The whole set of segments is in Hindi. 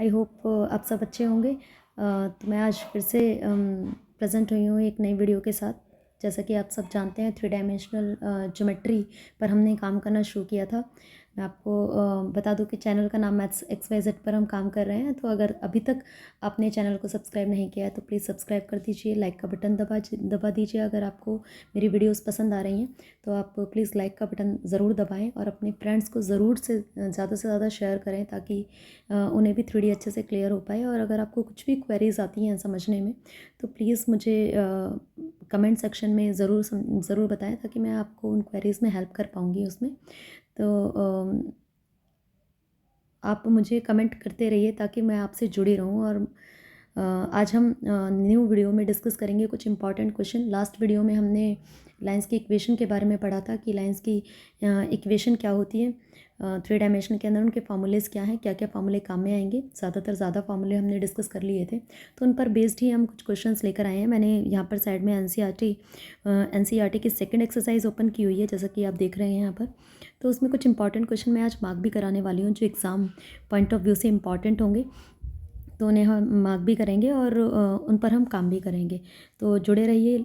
आई होप आप सब अच्छे होंगे। तो मैं आज फिर से प्रेजेंट हुई हूँ एक नई वीडियो के साथ। जैसा कि आप सब जानते हैं 3 डायमेंशनल ज्योमेट्री पर हमने काम करना शुरू किया था। मैं आपको बता दूं कि चैनल का नाम मैथ्स XYZ पर हम काम कर रहे हैं। तो अगर अभी तक आपने चैनल को सब्सक्राइब नहीं किया है तो प्लीज़ सब्सक्राइब कर दीजिए, लाइक का बटन दबा दीजिए। अगर आपको मेरी वीडियोस पसंद आ रही हैं तो आप प्लीज़ लाइक का बटन ज़रूर दबाएं और अपने फ्रेंड्स को ज़रूर से ज़्यादा शेयर करें ताकि उन्हें भी 3D अच्छे से क्लियर हो पाए। और अगर आपको कुछ भी क्वेरीज आती हैं समझने में तो प्लीज़ मुझे कमेंट सेक्शन में ज़रूर बताएं ताकि मैं आपको उन क्वेरीज़ में हेल्प कर पाऊँगी उसमें। तो आप मुझे कमेंट करते रहिए ताकि मैं आपसे जुड़ी रहूं। और आज हम न्यू वीडियो में डिस्कस करेंगे कुछ इंपॉर्टेंट क्वेश्चन। लास्ट वीडियो में हमने लाइंस की इक्वेशन के बारे में पढ़ा था कि लाइंस की इक्वेशन क्या होती है 3 डायमेंशन के अंदर, उनके फार्मूलेज क्या हैं, क्या क्या फार्मूले काम में आएंगे। ज़्यादा फार्मूले हमने डिस्कस कर लिए थे तो उन पर बेस्ड ही हम कुछ क्वेश्चंस लेकर आए हैं। मैंने यहाँ पर साइड में एनसीईआरटी की सेकंड एक्सरसाइज ओपन की हुई है जैसा कि आप देख रहे हैं यहाँ पर। तो उसमें कुछ इंपॉर्टेंट क्वेश्चन मैं आज मार्क भी कराने वाली हूँ जो एग्ज़ाम पॉइंट ऑफ व्यू से इम्पॉर्टेंट होंगे। तो उन्हें हम मार्क भी करेंगे और उन पर हम काम भी करेंगे। तो जुड़े रहिए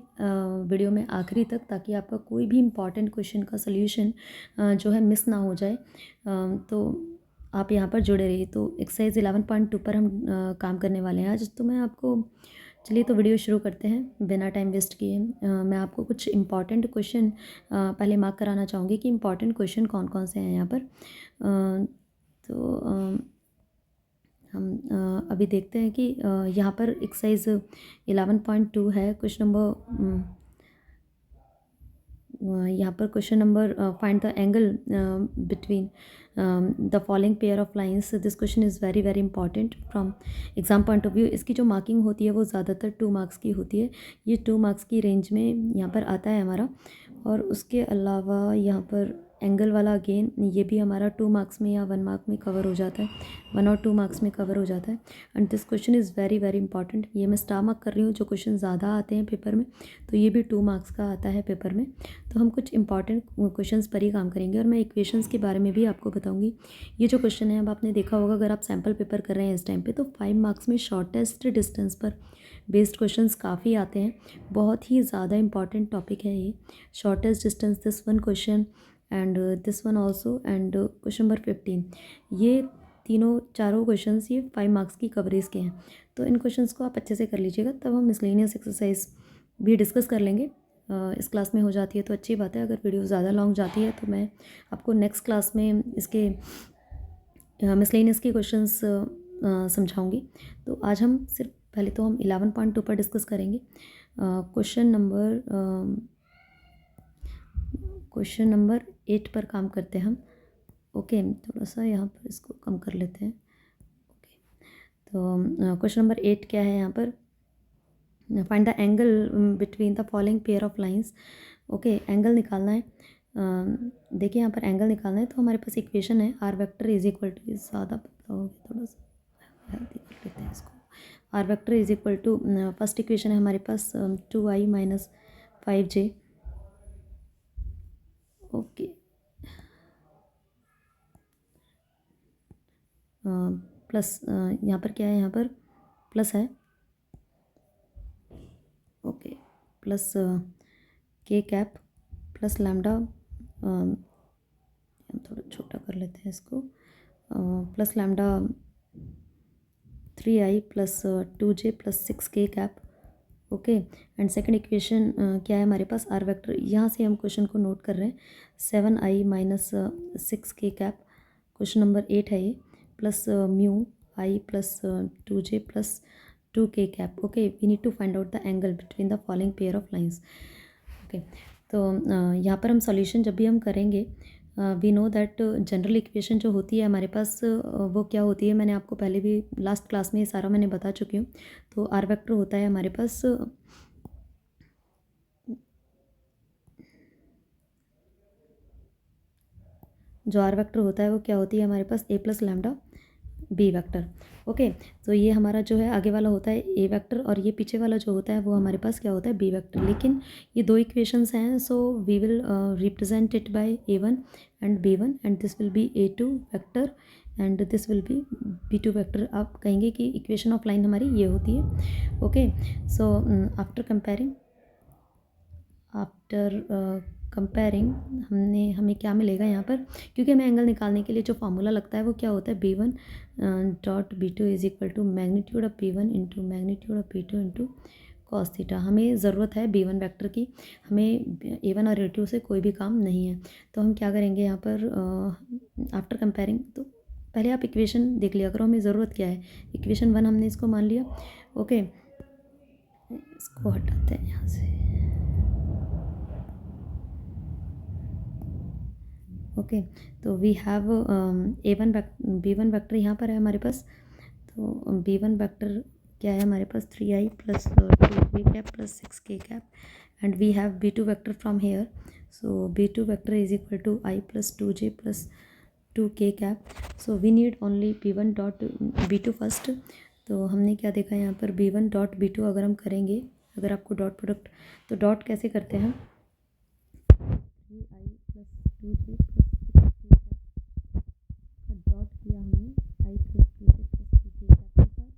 वीडियो में आखिरी तक ताकि आपका कोई भी इम्पॉर्टेंट क्वेश्चन का सल्यूशन जो है मिस ना हो जाए। तो आप यहाँ पर जुड़े रहिए। तो एक्सरसाइज 11.2 पर हम काम करने वाले हैं आज। तो मैं आपको चलिए तो वीडियो शुरू करते हैं बिना टाइम वेस्ट किए। मैं आपको कुछ इम्पॉर्टेंट क्वेश्चन पहले मार्क कराना चाहूँगी कि इम्पॉर्टेंट क्वेश्चन कौन कौन से हैं यहाँ पर। तो हम अभी देखते हैं कि यहाँ पर एक्सरसाइज 11.2 है। क्वेश्चन नंबर यहाँ पर question number find the angle between the following pair of lines. This question is very very important from exam point of view. इसकी जो मार्किंग होती है वो ज़्यादातर 2 मार्क्स की होती है। ये 2 मार्क्स की रेंज में यहाँ पर आता है हमारा। और उसके अलावा यहाँ पर एंगल वाला अगेन ये भी हमारा 2 मार्क्स में या 1 मार्क में कवर हो जाता है, 1 और 2 मार्क्स में कवर हो जाता है। And this question is very very important. ये मैं स्टार मार्क कर रही हूँ। जो क्वेश्चन ज़्यादा आते हैं पेपर में तो ये भी 2 मार्क्स का आता है पेपर में। तो हम कुछ इंपॉर्टेंट क्वेश्चंस पर ही काम करेंगे और मैं इक्वेशंस के बारे में भी आपको बताऊंगी। ये जो क्वेश्चन है अब आपने देखा होगा अगर आप सैम्पल पेपर कर रहे हैं इस टाइम पे तो 5 मार्क्स में शॉर्टेस्ट डिस्टेंस पर बेस्ड क्वेश्चंस काफ़ी आते हैं। बहुत ही ज़्यादा इंपॉर्टेंट टॉपिक है ये shortest distance. This one question and this one also and question number 15। ये चारों क्वेश्चंस ये 5 मार्क्स की कवरेज के हैं। तो इन क्वेश्चंस को आप अच्छे से कर लीजिएगा तब हम मिसलेनियस एक्सरसाइज भी डिस्कस कर लेंगे। इस क्लास में हो जाती है तो अच्छी बात है। अगर वीडियो ज़्यादा लॉन्ग जाती है तो मैं आपको नेक्स्ट क्लास में इसके मिसलेनियस के क्वेश्चंस समझाऊंगी। तो आज हम सिर्फ पहले तो हम 11.2 पर डिस्कस करेंगे। क्वेश्चन नंबर 8 पर काम करते हैं हम। ओके थोड़ा सा यहाँ पर इसको कम कर लेते हैं। ओके तो क्वेश्चन नंबर 8 क्या है यहाँ पर, find the angle between the following pair of lines. Okay angle निकालना है। देखिए यहाँ पर एंगल निकालना है तो हमारे पास इक्वेशन है R vector is equal to, ज़्यादा पतला हो गया थोड़ा सा हेल्दी कर लेते हैं इसको। R vector is equal to first equation है हमारे पास 2i minus 5j। Okay plus यहाँ पर क्या है, यहाँ पर प्लस है। ओके प्लस के कैप प्लस लैम्डा, हम थोड़ा छोटा कर लेते हैं इसको, plus lambda 3i plus 2j plus 6k cap. Okay and second equation क्या है हमारे पास, आर वेक्टर। यहाँ से हम क्वेश्चन को नोट कर रहे हैं 7i minus 6k cap. Question number 8 है ये, plus mu i plus 2j plus 2k cap. Okay we need to find out the angle between the following pair of lines. Okay तो यहाँ पर हम सॉल्यूशन जब भी हम करेंगे we know that general equation जो होती है हमारे पास वो क्या होती है, मैंने आपको पहले भी लास्ट क्लास में ये सारा मैंने बता चुकी हूँ। तो आर वेक्टर होता है हमारे पास जो आर वेक्टर होता है वो क्या होती है हमारे पास A plus lambda B vector. Okay तो ये हमारा जो है आगे वाला होता है ए वेक्टर और ये पीछे वाला जो होता है वो हमारे पास क्या होता है बी वेक्टर। लेकिन ये 2 इक्वेशंस हैं so we will represent it by a1 and b1 and this will be a2 vector and this will be B2 vector आप कहेंगे कि इक्वेशन ऑफ लाइन हमारी ये होती है। ओके, सो आफ्टर कंपेयरिंग हमें क्या मिलेगा यहाँ पर, क्योंकि हमें एंगल निकालने के लिए जो फार्मूला लगता है वो क्या होता है, B1 dot B2 is equal to magnitude of B1 into magnitude of B2 into cos theta. हमें ज़रूरत है B1 वेक्टर की, हमें A1 और A2 से कोई भी काम नहीं है। तो हम क्या करेंगे यहाँ पर आफ्टर कंपेयरिंग, तो पहले आप इक्वेशन देख लिया करो हमें ज़रूरत क्या है। इक्वेशन 1 हमने इसको मान लिया। ओके, इसको हटाते हैं यहाँ से। ओके, तो वी हैव B1 वेक्टर यहाँ पर है हमारे पास। तो B1 वेक्टर क्या है हमारे पास, 3i plus 2k cap plus 6k cap, and we have B2 vector from here. So B2 vector is equal to i plus 2j plus 2k cap. So we need only B1 dot B2 first. तो हमने क्या देखा यहाँ पर, B1 डॉट B2 अगर हम करेंगे, अगर आपको डॉट प्रोडक्ट, तो डॉट कैसे करते हैं, 3i plus 2j plus 6k का डॉट किया हमने i plus 2j plus 2k cap के साथ।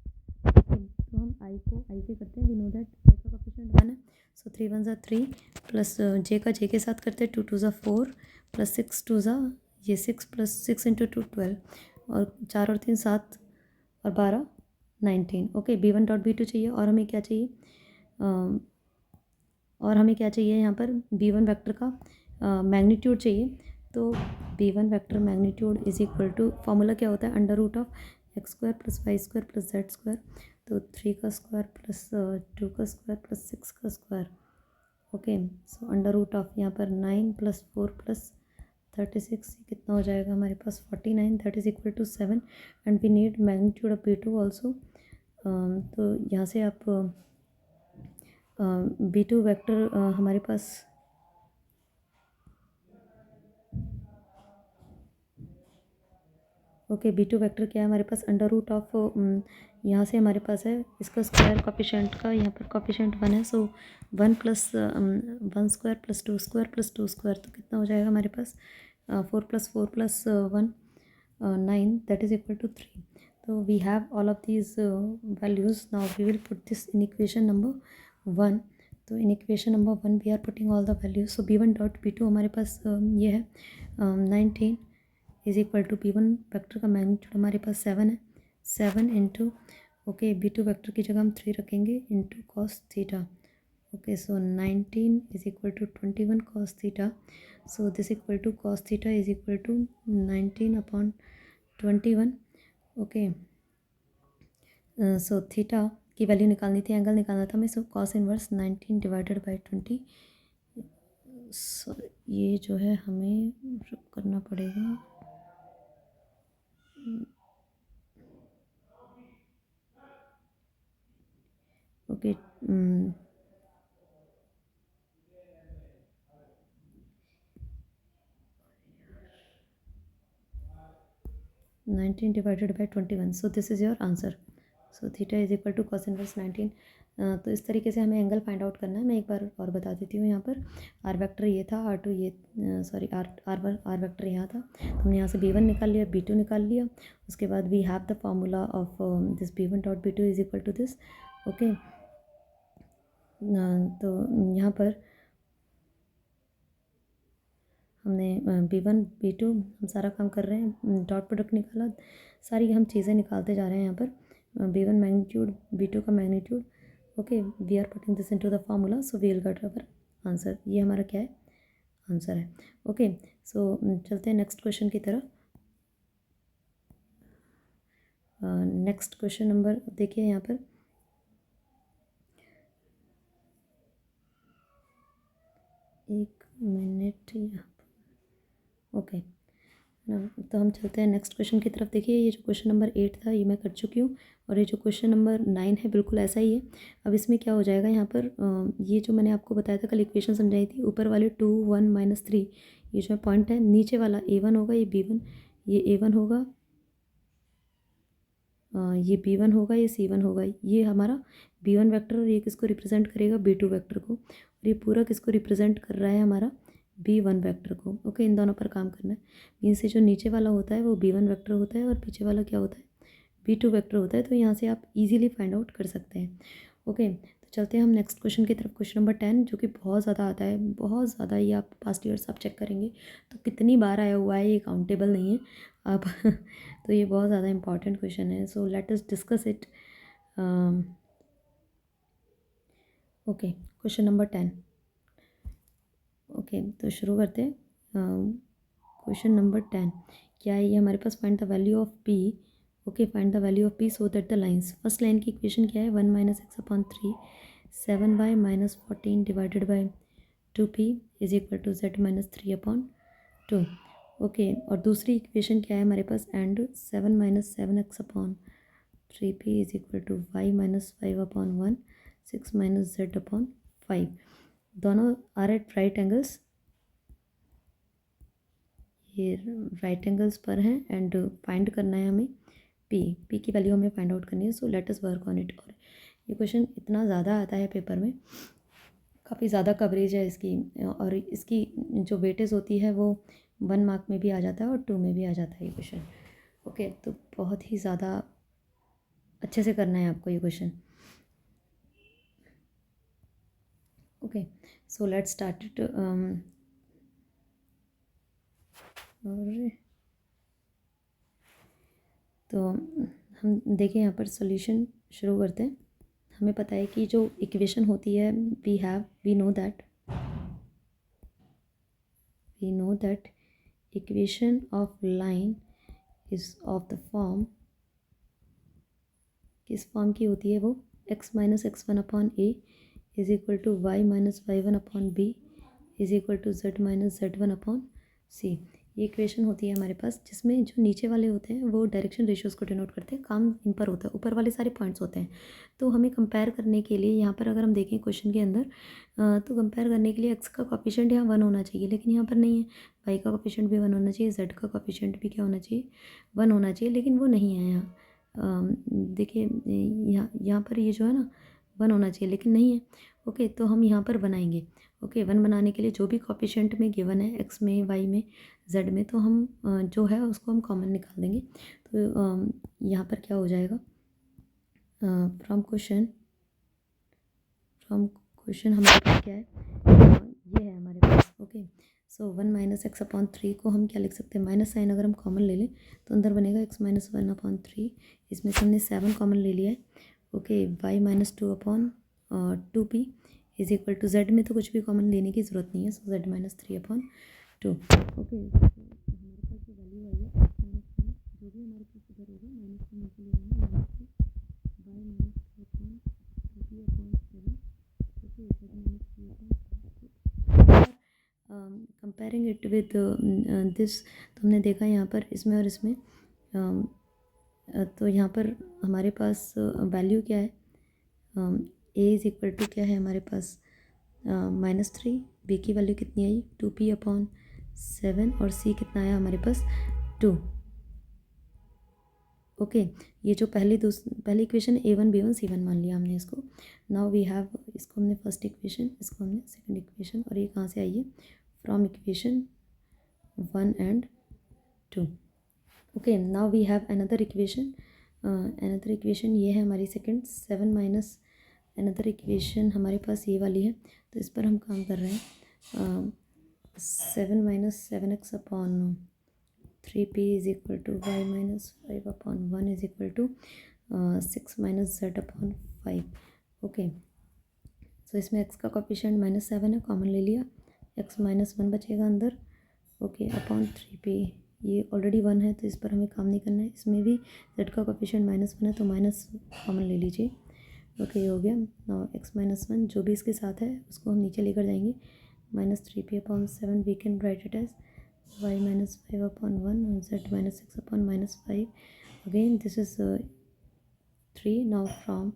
तो हम i को i से करते हैं, वी नो दैट i का कोफिशिएंट 1 है। सो 3 1 ज़ा 3 प्लस j का j के साथ करते हैं, 2 2 ज़ा 4 प्लस 6 2 ज़ा ये 6 प्लस 6 इंटू 2 12, और 4 और 3 7 और 12 19। ओके, B1 डॉट B2 चाहिए, और हमें क्या चाहिए, और हमें क्या चाहिए यहाँ पर, B1 वेक्टर का मैग्नीट्यूड चाहिए। तो B1 vector magnitude is equal to, formula क्या होता है, under root of x square plus y square plus z square. तो 3 का स्क्वायर प्लस 2 का स्क्वायर प्लस 6 का square. Okay, so under root of यहाँ पर 9 प्लस 4 प्लस 36, कितना हो जाएगा हमारे पास 49, that is equal to 7, and we need magnitude of B2 also. तो यहाँ से आप B2 वेक्टर हमारे पास ओके, B2 वेक्टर क्या है हमारे पास, अंडर रूट ऑफ यहाँ से हमारे पास है इसका स्क्वायर कॉफिशिएंट का, यहाँ पर कॉफिशिएंट 1 है। So 1 plus 1 square plus 2 square plus 2 square, तो कितना हो जाएगा हमारे पास 4 plus 4 plus 1 9, that is equal to 3। तो we have all of these values. Now we will put this in equation number 1। तो in equation number 1 we are putting all the values. So B1 dot B2 हमारे पास ये है 19 is equal to B1 vector का मैग्नीट्यूड हमारे पास 7 है, 7 इंटू ओके B2 वेक्टर की जगह हम 3 रखेंगे into cos theta. Okay, so 19 is equal to 21 cos theta. So this equal to cos theta is equal to 19 upon 21। Okay, so theta की वैल्यू निकालनी थी, एंगल निकालना था हमें। So cos inverse 19 divided by 20। So ये जो है हमें करना पड़ेगा, okay 19 divided by 21। So this is your answer. So theta is equal to cos inverse 19। तो इस तरीके से हमें एंगल फाइंड आउट करना है। मैं एक बार और बता देती हूँ, यहाँ पर आर वेक्टर ये था, R2 ये सॉरी आर वेक्टर यहाँ था। तो हमने यहाँ से B1 निकाल लिया, B2 निकाल लिया। उसके बाद we have the formula of this B1 dot B2 is equal to this. Okay, तो यहाँ पर हमने B1 B2 हम सारा काम कर रहे हैं, डॉट प्रोडक्ट निकाला, सारी हम चीज़ें निकालते जा रहे हैं यहाँ पर। B1 मैग्नीट्यूड, B2 का magnitude. Okay, we are putting this into the formula, so we will get our answer. ये हमारा क्या है, आंसर है। ओके, सो चलते हैं नेक्स्ट क्वेश्चन की तरफ। नेक्स्ट क्वेश्चन नंबर देखिए यहाँ पर, एक मिनट यहाँ पर। ओके, तो हम चलते हैं नेक्स्ट क्वेश्चन की तरफ। देखिए, ये जो क्वेश्चन नंबर 8 था ये मैं कर चुकी हूँ, और ये जो क्वेश्चन नंबर 9 है बिल्कुल ऐसा ही है। अब इसमें क्या हो जाएगा, यहाँ पर ये जो मैंने आपको बताया था कल इक्वेशन समझाई थी, ऊपर वाले 2 1 माइनस 3 ये जो पॉइंट है, नीचे वाला A1 होगा, ये B1, ये A1 होगा, ये B1 होगा, ये C1 होगा। ये हमारा B1 वेक्टर, और ये किसको रिप्रेजेंट करेगा, B2 वेक्टर को, और ये पूरा किसको रिप्रेजेंट कर रहा है, हमारा B1 वेक्टर को। ओके, इन दोनों पर काम करना है। मीन से जो नीचे वाला होता है वो B1 वेक्टर होता है, और पीछे वाला क्या होता है, B2 वेक्टर होता है, तो यहाँ से आप इजीली फाइंड आउट कर सकते हैं। ओके, तो चलते हैं हम नेक्स्ट क्वेश्चन की तरफ। क्वेश्चन नंबर 10 जो कि बहुत ज़्यादा आता है, बहुत ज़्यादा। ये आप पास्ट ईयर्स आप चेक करेंगे तो कितनी बार आया हुआ है, ये काउंटेबल नहीं है आप तो ये बहुत ज़्यादा इंपॉर्टेंट क्वेश्चन है। So let us discuss it. Okay, question number 10। Okay, तो शुरू करते हैं। क्वेश्चन नंबर 10 क्या है ये हमारे पास? Find the value of P. Okay, find the value of P so that the lines. First line की इक्वेशन क्या है? 1 minus X upon 3 7 by minus 14 divided by 2p is equal to z minus 3 upon 2। Okay, और दूसरी इक्वेशन क्या है हमारे पास? And 7 minus 7x upon 3p is equal to y minus 5 upon 1 6 minus z upon 5। दोनों आर एट राइट एंगल्स, ये राइट एंगल्स पर हैं एंड फाइंड करना है हमें पी की वैल्यू हमें फाइंड आउट करनी है। So let us work on it. और ये क्वेश्चन इतना ज़्यादा आता है पेपर में, काफ़ी ज़्यादा कवरेज है इसकी, और इसकी जो वेटेज होती है वो 1 मार्क में भी आ जाता है और 2 में भी आ जाता है ये क्वेश्चन। ओके, तो बहुत ही ज़्यादा अच्छे से करना है आपको ये question. Okay, so let's start it. और तो हम देखें यहाँ पर सॉल्यूशन शुरू करते हैं। हमें पता है कि जो इक्वेशन होती है we know that equation of line is of the form, किस फॉर्म की होती है वो? x minus X one upon A is equal to Y minus Y one upon B is equal to z minus z one upon C. ये इक्वेशन होती है हमारे पास, जिसमें जो नीचे वाले होते हैं वो डायरेक्शन रेशियोज़ को डिनोट करते हैं, काम इन पर होता है, ऊपर वाले सारे पॉइंट्स होते हैं। तो हमें कंपेयर करने के लिए यहाँ पर अगर हम देखें क्वेश्चन के अंदर, तो कंपेयर करने के लिए x का कोफिशिएंट यहाँ 1 होना चाहिए, लेकिन यहाँ पर नहीं है। y का कोफिशिएंट भी 1 होना चाहिए, z का कोफिशिएंट भी क्या होना चाहिए? 1 होना चाहिए, लेकिन वो नहीं है यहाँ। देखिए यहाँ पर ये जो है ना 1 होना चाहिए, लेकिन नहीं है। ओके, तो हम यहाँ पर बनाएंगे। ओके, 1 बनाने के लिए जो भी कोफिशिएंट में गिवन है, x में, y में, z में, तो हम जो है उसको हम कॉमन निकाल देंगे। तो यहाँ पर क्या हो जाएगा? फ्रॉम क्वेश्चन हमारे पास क्या है? ये है हमारे पास। ओके, सो 1 माइनस एक्स अपॉन 3 को हम क्या लिख सकते हैं? माइनस साइन अगर हम कॉमन ले लें तो अंदर बनेगा x माइनस 1 अपॉन 3, इसमें से हमने 7 कॉमन ले लिया है। Okay, y minus 2 upon 2p is equal to z में तो कुछ भी कॉमन लेने की ज़रूरत नहीं है, सो z माइनस 3 अपॉन 2। ओके, हमारे पास जो वैल्यू आई है x माइनस 1, जो भी हमारे पास इधर होगा माइनस 1 नीचे ले आएंगे, minus 2 y minus 2 upon 2p upon 7। Okay, z minus 3 upon comparing it with this, तो हमने देखा यहाँ पर इसमें और इसमें, तो यहाँ पर हमारे पास वैल्यू क्या है? ए इज़ इक्वल टू क्या है हमारे पास? -3। बी की वैल्यू कितनी आई? 2p अपॉन 7, और सी कितना आया हमारे पास? 2। ओके, ये जो पहली इक्वेशन A1 B1 C1 मान लिया हमने इसको। नाउ वी हैव, इसको हमने फर्स्ट इक्वेशन, इसको हमने सेकंड इक्वेशन, और ये कहाँ से आई है? From equation 1 and 2। Okay, now we have another equation. ये है हमारी सेकंड। 7 माइनस अनदर इक्वेशन हमारे पास ये वाली है, तो इस पर हम काम कर रहे हैं। 7 minus 7x upon 3p is equal to y minus 5 upon 1 is equal to 6 minus z upon 5। Okay, so इसमें x का कोफिशिएंट -7 है, कॉमन ले लिया, x माइनस 1 बचेगा अंदर। ओके, अपॉन 3p, ये ऑलरेडी 1 है तो इस पर हमें काम नहीं करना है। इसमें भी z का कोफिशिएंट -1 है तो माइनस कॉमन ले लीजिए। ओके, ये हो गया। नाउ x माइनस 1 जो भी इसके साथ है उसको हम नीचे लेकर जाएंगे, -3p upon 7, we can write it as y minus 5 upon 1 and z minus 6 upon -5. Again this is 3. Now from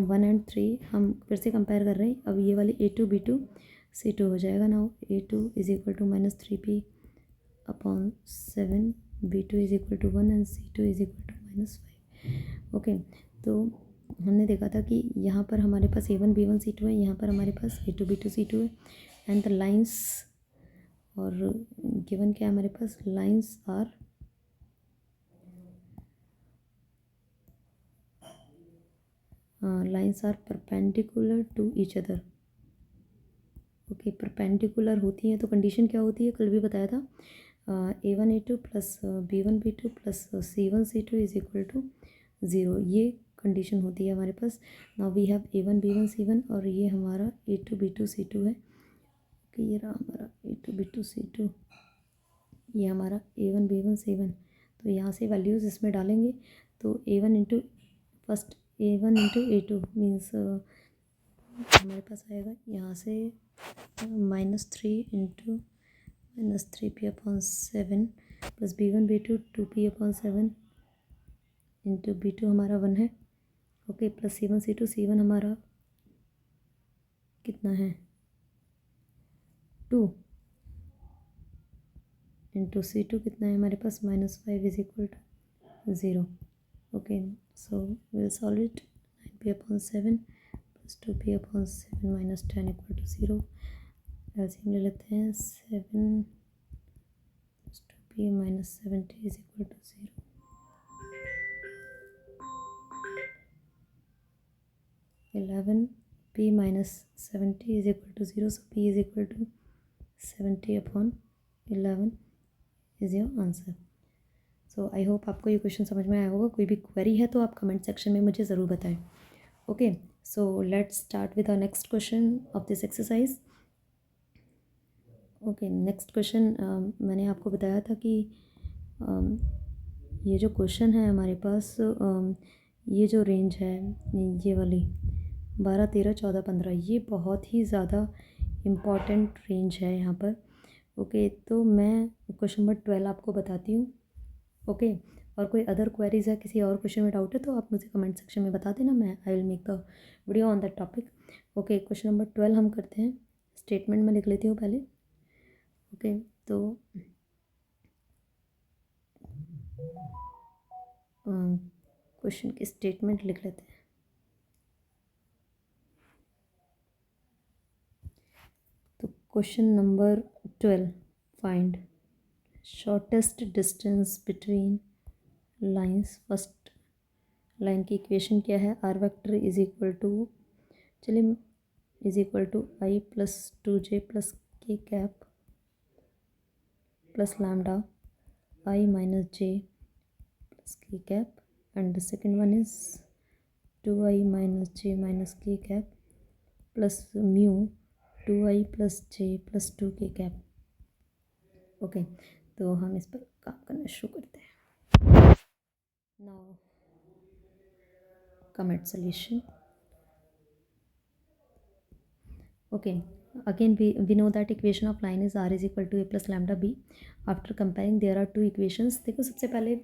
1 and 3 हम फिर से कंपेयर कर रहे हैं। अब ये वाली A2 B2 C2 हो जाएगा। Now A2 is equal to -3p upon 7, B2 is equal to 1 and C2 is equal to -5। Okay, तो हमने देखा था कि यहाँ पर हमारे पास A1 B1 C2 है, यहाँ पर हमारे पास A2 B2 C2 है, एंड द लाइंस और गिवन क्या है हमारे पास, lines are perpendicular to each other. Okay, perpendicular होती हैं तो कंडीशन क्या होती है, कल भी बताया था, A1 A2 plus B1 B2 plus C1 C2 is equal to 0, ये कंडीशन होती है हमारे पास। Now we have A1 B1 C1 और ये हमारा A2 B2 C2 है। ओके, ये रहा हमारा A2 B2 C2, ये हमारा A1 B1 C1। तो यहाँ से वैल्यूज़ इसमें डालेंगे तो A1 इंटू मीन्स हमारे पास आएगा यहाँ से -3 plus B1 B2 2P/7 into B2 हमारा 1 है। ओके, प्लस C1 हमारा कितना है 2 इंटू C2 कितना है हमारे पास -5 is equal to 0। Okay, so will solve it. 9P/7 plus 2P/7 minus 10 equal to 0। LCM ले लेते हैं, 7 plus 2P minus 70 is equal to 0। 11P minus 70 is equal to 0, so P is equal to 70/11 is your answer. So I hope आपको ये क्वेश्चन समझ में आया होगा। कोई भी क्वेरी है तो आप कमेंट सेक्शन में मुझे ज़रूर बताएं। Okay, so let's start with our next question of this exercise. Okay, next question मैंने आपको बताया था कि ये जो क्वेश्चन है हमारे पास, ये जो रेंज है ये वाली 12 13 14 15, ये बहुत ही ज़्यादा इम्पॉर्टेंट रेंज है यहाँ पर। ओके, तो मैं क्वेश्चन नंबर 12 आपको बताती हूँ। ओके, और कोई अदर क्वेरीज है, किसी और क्वेश्चन में डाउट है तो आप मुझे कमेंट सेक्शन में बता देना, मैं I will make the video on that topic. Okay, question number 12 हम करते हैं। स्टेटमेंट में लिख लेती हूँ पहले। ओके, तो क्वेश्चन की स्टेटमेंट लिख लेते हैं। तो question number 12, find shortest distance between lines. First line की इक्वेशन क्या है, R vector is equal to, चलिए, is equal to I plus 2J plus K cap plus lambda I minus J plus K cap, and the second one is 2I minus J minus K cap plus mu 2I plus J plus 2K cap. Okay, तो हम इस पर काम करना शुरू करते हैं। Now commit solution. Okay, again we know that equation of line is r is equal to a plus lambda b. After comparing there are two equations. देखो सबसे पहले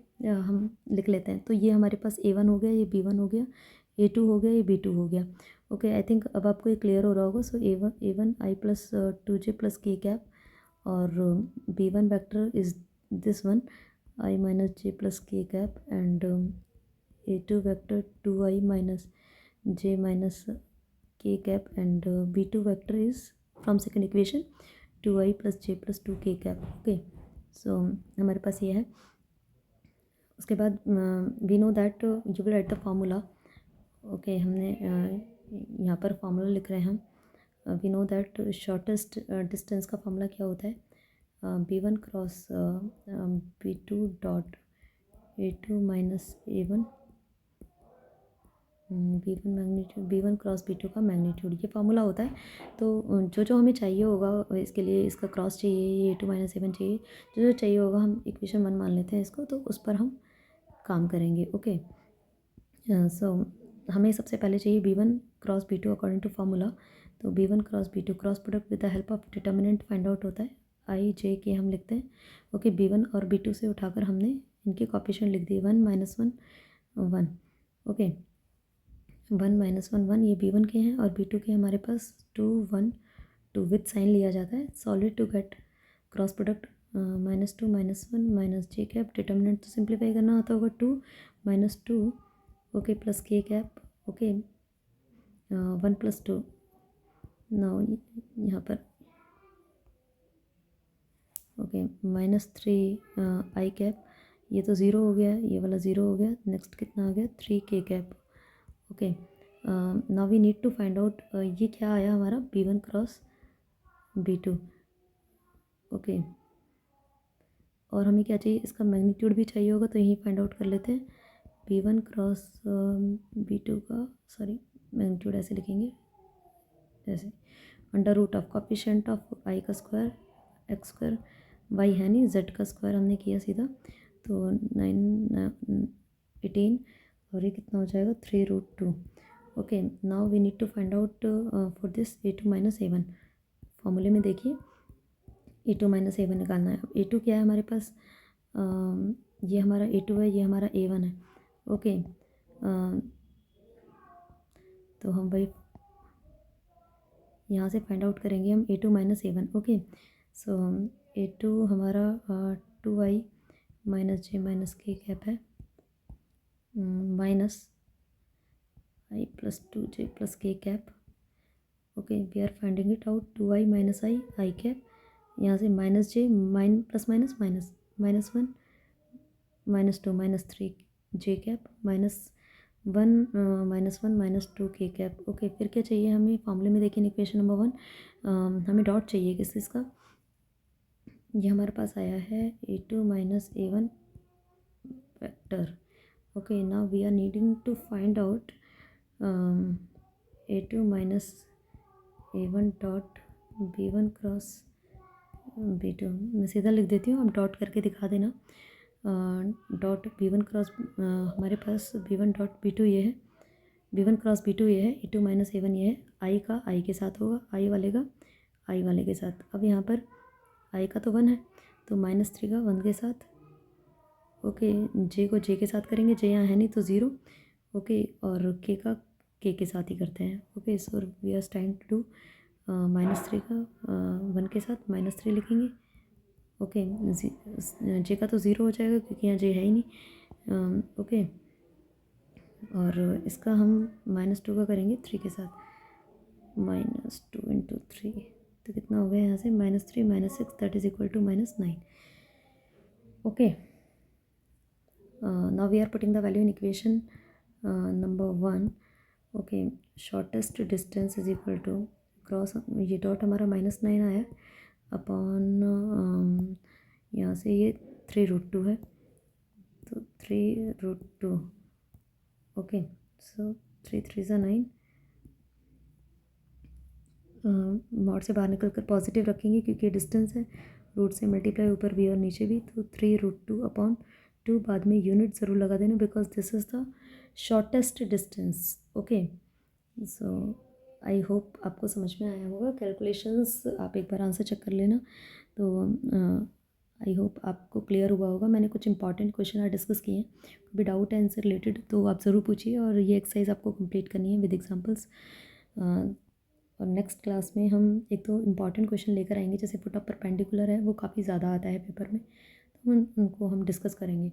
हम लिख लेते हैं। तो ये हमारे पास a1 हो गया, ये b1 हो गया, a2 हो गया, ये b2 हो गया। ओके, आई थिंक अब आपको ये क्लियर हो रहा होगा। सो a1 I plus 2J plus K cap, और b1 vector is this one I minus J plus K cap, and a2 vector 2I minus J minus K cap, and b2 vector is from second equation 2I plus J plus 2K cap. Okay, so हमारे पास ये है। उसके बाद we know that you will write the formula. Okay, हमने यहाँ पर फार्मूला लिख रहे हैं हम। We know that shortest distance का फार्मूला क्या होता है, B1 cross B2 dot A2 minus A1 B1 magnitude, B1 cross B2 का मैग्नीट्यूड, ये फार्मूला होता है। तो जो जो हमें चाहिए होगा इसके लिए, इसका क्रॉस चाहिए, ये A2 माइनस A1 चाहिए, जो जो चाहिए होगा हम इक्वेशन 1 मान लेते हैं इसको, तो उस पर हम काम करेंगे। ओके, सो हमें सबसे पहले चाहिए B1 cross B2 according to formula. तो B1 cross B2 cross product with the help of determinant find out होता है, I J K हम लिखते हैं। ओके, B1 और B2 से उठाकर हमने इनके कोएफिशिएंट लिख दिए, 1 माइनस 1 1। ओके, 1 माइनस 1 1, ये B1 के हैं, और B2 के हमारे पास 2 1 2 विद साइन लिया जाता है। Solid to get cross product, -2 -1 minus J cap, determinant तो सिंप्लीफाई करना होता होगा, 2 -2 okay plus K cap. Okay, 1 + 2। Now यहाँ पर ओके -3 i कैप, ये तो ज़ीरो हो गया, ये वाला ज़ीरो हो गया। नेक्स्ट कितना आ गया 3 k cap. Okay now we need to find out ये क्या आया हमारा b1 क्रॉस b2। ओके और हमें क्या चाहिए, इसका मैग्नीट्यूड भी चाहिए होगा, तो यहीं फाइंड आउट कर लेते हैं। b1 क्रॉस b2 का, सॉरी मैग्नीट्यूड ऐसे लिखेंगे, ऐसे under root of coefficient of I का स्क्वायर एक्स स्क्वायर, वाई है नहीं जेड का स्क्वायर हमने किया सीधा, तो 9 18 और ये कितना हो जाएगा 3√2। Okay now we need to find out for this a2 minus a1। फॉर्मूले में देखिए a2 माइनस a1 निकालना है। अब a2 क्या है हमारे पास, ये हमारा a2 है, ये हमारा a1 है। ओके तो हम वही यहाँ से फाइंड आउट करेंगे हम a2 minus a1। Okay so a2 हमारा 2i minus j minus k cap है, minus i plus 2j plus k cap. Okay we are finding it out 2i minus i cap, यहाँ से minus j plus minus minus -1 -2 -3 j cap -1 -2 k cap. Okay फिर क्या चाहिए हमें, फॉर्मूले में देखिए इक्वेशन नंबर 1 हमें डॉट चाहिए किस इसका, ये हमारे पास आया है a2 minus a1 vector. Okay now we are needing to find out a2 minus a1 dot b1 cross b2। मैं सीधा लिख देती हूँ, आप डॉट करके दिखा देना। डॉट b1 क्रॉस हमारे पास b1 डॉट b2 ये है, b1 क्रॉस b2 ये है, a2 माइनस a1 ये है, i का i के साथ होगा, i वाले का i वाले के साथ। अब यहाँ पर i का तो 1 है, तो -3 का 1 के साथ। ओके j को j के साथ करेंगे, j यहाँ है नहीं तो 0। ओके और k का k के साथ ही करते हैं। Okay so we are trying to do -3 का 1 के साथ -3 लिखेंगे। ओके j का तो 0 हो जाएगा क्योंकि यहाँ j है ही नहीं। ओके और इसका हम -2 का करेंगे 3 के साथ, -2 इंटू 3, तो कितना हो गया यहाँ से -3 -6 that is equal to -9। Okay now we are putting the value in equation number 1। Okay shortest distance is equal to cross, ये डॉट हमारा -9 आया अपॉन यहाँ से ये 3√2 है, तो 3√2। ओके सो 3 3 ज़ा 9, मॉड से बाहर निकल कर पॉजिटिव रखेंगे क्योंकि डिस्टेंस है, रूट से मल्टीप्लाई ऊपर भी और नीचे भी, तो 3√2 अपॉन 2, बाद में यूनिट ज़रूर लगा देना because this is the shortest distance. Okay so I hope आपको समझ में आया होगा। कैलकुलेशंस आप एक बार आंसर चेक कर लेना, तो आई होप आपको क्लियर हुआ होगा। मैंने कुछ इंपॉर्टेंट क्वेश्चन आज डिस्कस किए हैं, कोई डाउट है इनसे रिलेटेड तो आप ज़रूर पूछिए, और ये एक्सरसाइज आपको कंप्लीट करनी है विद एग्जांपल्स। और नेक्स्ट क्लास में हम एक दो इम्पॉर्टेंट क्वेश्चन लेकर आएंगे, जैसे पुट अप परपेंडिकुलर है, वो काफ़ी ज़्यादा आता है पेपर में, तो उनको हम डिस्कस करेंगे।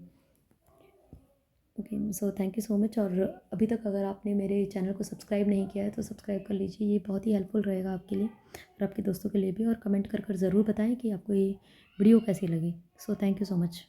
Okay so thank you so much. और अभी तक अगर आपने मेरे चैनल को सब्सक्राइब नहीं किया है तो सब्सक्राइब कर लीजिए, ये बहुत ही हेल्पफुल रहेगा आपके लिए और आपके दोस्तों के लिए भी। और कमेंट कर ज़रूर बताएं कि आपको ये वीडियो कैसी लगी। So thank you so much.